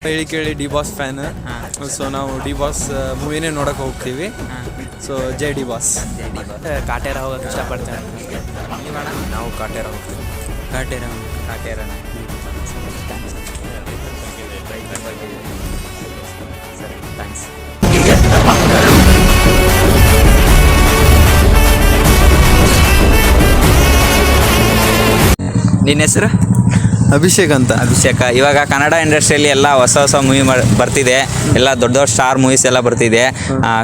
ಹೇಳಿ ಕೇಳಿ D boss fan. So ನಾವು ಡಿ ಬಾಸ್ ಮೂವಿನೇ ನೋಡೋಕೆ ಹೋಗ್ತೀವಿ. ಸೊ ಜೈ ಡಿ ಬಾಸ್. ಕಾಟೇರ ಹೋಗೋಕೆ ಇಷ್ಟಪಡ್ತೇನೆ. ನಾವು ಕಾಟೇರ ಹೋಗ್ತೀವಿ. ಕಾಟೇರನ ಸರಿ, ಥ್ಯಾಂಕ್ಸ್. ನಿನ್ನ ಹೆಸರು? ಅಭಿಷೇಕ್ ಅಂತ. ಅಭಿಷೇಕ. ಇವಾಗ ಕನ್ನಡ ಇಂಡಸ್ಟ್ರಿಯಲ್ಲಿ ಎಲ್ಲ ಹೊಸ ಮೂವಿ ಬರ್ತಿದೆ, ಎಲ್ಲ ದೊಡ್ಡ ದೊಡ್ಡ ಸ್ಟಾರ್ ಮೂವೀಸ್ ಎಲ್ಲ ಬರ್ತಿದೆ.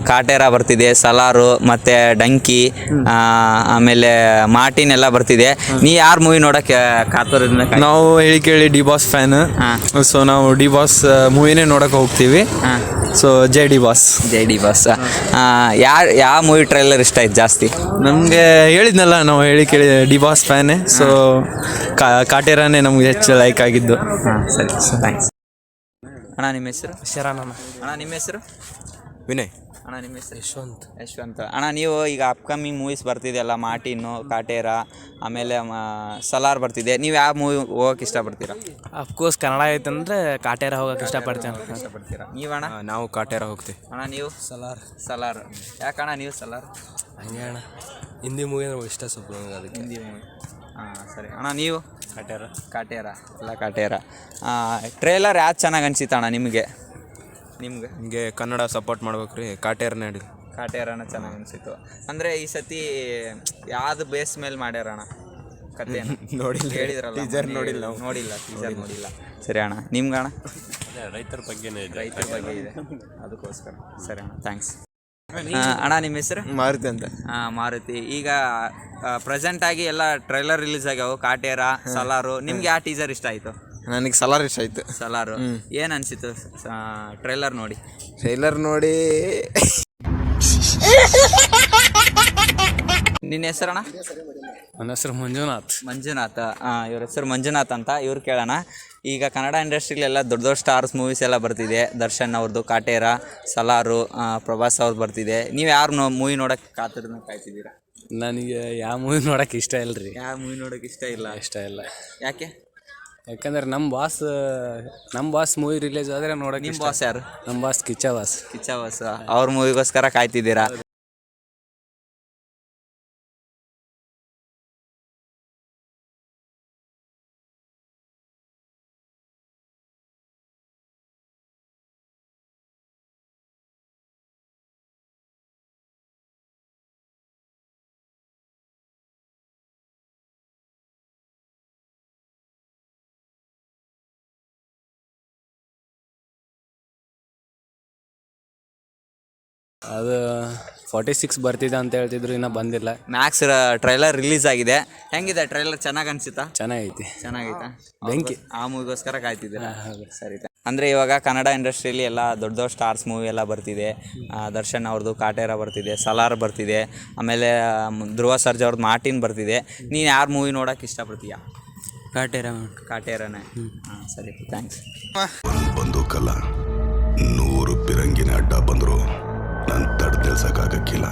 ಕಾಟೇರ ಬರ್ತಿದೆ, ಸಲಾರು ಮತ್ತು ಡಂಕಿ, ಆಮೇಲೆ ಮಾರ್ಟಿನ್ ಎಲ್ಲ ಬರ್ತಿದೆ. ನೀ ಯಾರು ಮೂವಿ ನೋಡೋಕ್ಕೆ ಕಾತುರದಿಂದ? ನಾವು ಹೇಳಿ ಕೇಳಿ ಡಿ ಬಾಸ್ ಫ್ಯಾನ್. ಸೊ ನಾವು ಡಿ ಬಾಸ್ ಮೂವಿನೇ ನೋಡೋಕೆ ಹೋಗ್ತೀವಿ. ಸೊ ಜೈ ಡಿ ಬಾಸ್. ಯಾವ ಮೂವಿ ಟ್ರೈಲರ್ ಇಷ್ಟ ಆಯ್ತು ಜಾಸ್ತಿ? ನಮಗೆ ಹೇಳಿದ್ನಲ್ಲ, ನಾವು ಹೇಳಿ ಕೇಳಿ ಡಿ ಬಾಸ್ ಫ್ಯಾನೇ. ಸೊ ಕಾಟೇರನೇ ನಮ್ಗೆ ಹೆಚ್ಚು ಲೈಕ್ ಆಗಿದ್ದು. ಸರಿ, ಥ್ಯಾಂಕ್ಸ್. ಅಣ್ಣ ನಿಮ್ಮ ಹೆಸರು? ಶರಣ್. ಅಣ್ಣ ನಿಮ್ಮ ಹೆಸರು? ವಿನಯ್. ಅಣ್ಣ ನಿಮ್ಮ ಹೆಸರು? ಯಶವಂತ್. ಅಣ್ಣ ನೀವು ಈಗ ಅಪ್ಕಮಿಂಗ್ ಮೂವೀಸ್ ಬರ್ತಿದೆಯಲ್ಲ, ಮಾರ್ಟಿನ್ನು, ಕಾಟೇರ, ಆಮೇಲೆ ಸಲಾರ್ ಬರ್ತಿದೆ, ನೀವು ಯಾವ ಮೂವಿ ಹೋಗೋಕೆ ಇಷ್ಟಪಡ್ತೀರಾ? ಅಫ್ಕೋರ್ಸ್ ಕನ್ನಡ ಐತಂದ್ರೆ ಕಾಟೇರ ಹೋಗೋಕೆ ಇಷ್ಟಪಡ್ತೇನೆ. ನೀವಣ್ಣ? ನಾವು ಕಾಟೇರ ಹೋಗ್ತೀವಿ. ಅಣ್ಣ ನೀವು? ಸಲಾರ್. ಯಾಕಣ್ಣ ನೀವು ಸಲಾರ್? ಹಂಗೆ ಅಣ್ಣ, ಹಿಂದಿ ಮೂವಿ ಅಂದ್ರೆ ಇಷ್ಟ ಸ್ವಲ್ಪ ಅದಕ್ಕೆ. ಹಿಂದಿ ಮೂವಿ. ಸರಿ ಅಣ್ಣ ನೀವು? ಕಾಟೇರ. ಎಲ್ಲ ಕಾಟೇರ. ಟ್ರೇಲರ್ ಯಾವ್ದು ಚೆನ್ನಾಗಿ ಅನ್ಸಿತ್ತಣ್ಣ ನಿಮಗೆ? ನಿಮಗೆ ಕನ್ನಡ ಸಪೋರ್ಟ್ ಮಾಡ್ಬೇಕು ರೀ, ಕಾಟೇರನೇ ಹೇಳಿ. ಕಾಟೇರನ ಚೆನ್ನಾಗಿ ಅನಿಸಿತ್ತು. ಅಂದರೆ ಈ ಸತಿ ಯಾವ್ದು ಬೇಸ್ ಮೇಲೆ ಮಾಡ್ಯಾರಣ್ಣ ಕಥೆನ? ನೋಡಿಲ್ಲ, ಹೇಳಿದ್ರಲ್ಲ, ಟೀಸರ್ ನೋಡಿಲ್ಲ. ನೋಡಿಲ್ಲ. ಸರಿ ಅಣ್ಣ, ನಿಮ್ಗೆ ಅಣ್ಣ? ರೈತರ ಬಗ್ಗೆ ಇದೆ, ಅದಕ್ಕೋಸ್ಕರ. ಸರಿ ಅಣ್ಣ, ಥ್ಯಾಂಕ್ಸ್. ಅಣ್ಣ ನಿಮ್ಮ ಹೆಸರು? ಮಾರುತಿ ಅಂತ. ಮಾರುತಿ. ಈಗ ಪ್ರೆಸೆಂಟ್ ಆಗಿ ಎಲ್ಲ ಟ್ರೈಲರ್ ರಿಲೀಸ್ ಆಗ್ಯಾವ, ಕಾಟೇರ, ಸಲಾರು. ನಿಮ್ಗೆ ಯಾವ ಟೀಸರ್ ಇಷ್ಟ ಆಯಿತು? ನನಗೆ ಸಲಾರ್ ಇಷ್ಟ ಆಯಿತು. ಸಲಾರು ಏನು ಅನಿಸಿತು ಟ್ರೈಲರ್ ನೋಡಿ? ನಿನ್ನ ಹೆಸರಣ್ಣ? ನನ್ನ ಹೆಸರು ಮಂಜುನಾಥ್. ಇವ್ರ ಹೆಸರು ಮಂಜುನಾಥ್ ಅಂತ. ಇವ್ರು ಕೇಳೋಣ, ಈಗ ಕನ್ನಡ ಇಂಡಸ್ಟ್ರಿಲೆಲ್ಲ ದೊಡ್ಡ ದೊಡ್ಡ ಸ್ಟಾರ್ಸ್ ಮೂವೀಸ್ ಎಲ್ಲ ಬರ್ತಿದೆ. ದರ್ಶನ್ ಅವ್ರದ್ದು ಕಾಟೇರ, ಸಲಾರು, ಪ್ರಭಾಸ್ ಅವ್ರದ್ದು ಬರ್ತಿದೆ. ನೀವು ಯಾರು ಮೂವಿ ನೋಡೋಕ್ಕೆ ಕಾಯ್ತಿದ್ದೀರಾ? ನನಗೆ ಯಾವ ಮೂವಿ ನೋಡೋಕೆ ಇಷ್ಟ ಇಲ್ಲ ರೀ. ಯಾವ ಮೂವಿ ನೋಡೋಕೆ ಇಷ್ಟ ಇಲ್ಲ? ಯಾಕೆ? ಯಾಕಂದ್ರೆ ನಮ್ಮ ಬಾಸ್ ಮೂವಿ ರಿಲೀಸ್ ಆದರೆ ನೋಡೋಕೆ. ನಿಮ್ಮ ಬಾಸ್ ಯಾರು? ನಮ್ಮ ಬಾಸ್ ಕಿಚ್ಚ ಬಾಸ್. ಅವ್ರ ಮೂವಿಗೋಸ್ಕರ ಕಾಯ್ತಿದ್ದೀರಾ? ಅದು 46 ಬರ್ತಿದೆ ಅಂತ ಹೇಳ್ತಿದ್ರು, ಇನ್ನೂ ಬಂದಿಲ್ಲ. ಮ್ಯಾಕ್ಸ್ ಟ್ರೈಲರ್ ರಿಲೀಸ್ ಆಗಿದೆ. ಹೆಂಗಿದೆ ಟ್ರೈಲರ್? ಚೆನ್ನಾಗಿ ಅನ್ಸಿತ್ತಾ? ಚೆನ್ನಾಗೈತಾ? ಬೆಂಕಿ. ಆ ಮೂವಿಗೋಸ್ಕರ ಕಾಯ್ತಿದ್ದೀರಾ? ಸರಿ. ಅಂದರೆ ಇವಾಗ ಕನ್ನಡ ಇಂಡಸ್ಟ್ರಿಯಲ್ಲಿ ಎಲ್ಲ ದೊಡ್ಡ ದೊಡ್ಡ ಸ್ಟಾರ್ಸ್ ಮೂವಿ ಎಲ್ಲ ಬರ್ತಿದೆ. ದರ್ಶನ್ ಅವ್ರದ್ದು ಕಾಟೇರ ಬರ್ತಿದೆ, ಸಲಾರ್ ಬರ್ತಿದೆ, ಆಮೇಲೆ ಧ್ರುವ ಸರ್ಜಾ ಅವ್ರದ್ದು ಮಾರ್ಟಿನ್ ಬರ್ತಿದೆ. ನೀನು ಯಾರು ಮೂವಿ ನೋಡೋಕೆ ಇಷ್ಟಪಡ್ತೀಯಾ? ಕಾಟೇರನೇ. ಸರಿ, ಥ್ಯಾಂಕ್ಸ್. ಬಂದೂಕಲ್ಲ, 100 ಪಿರಂಗಿನ ಅಡ್ಡ ಬಂದರು ನಾನು ತಡೆದು ನಿಲ್ಸಕ್ಕಾಗಕ್ಕಿಲ್ಲ.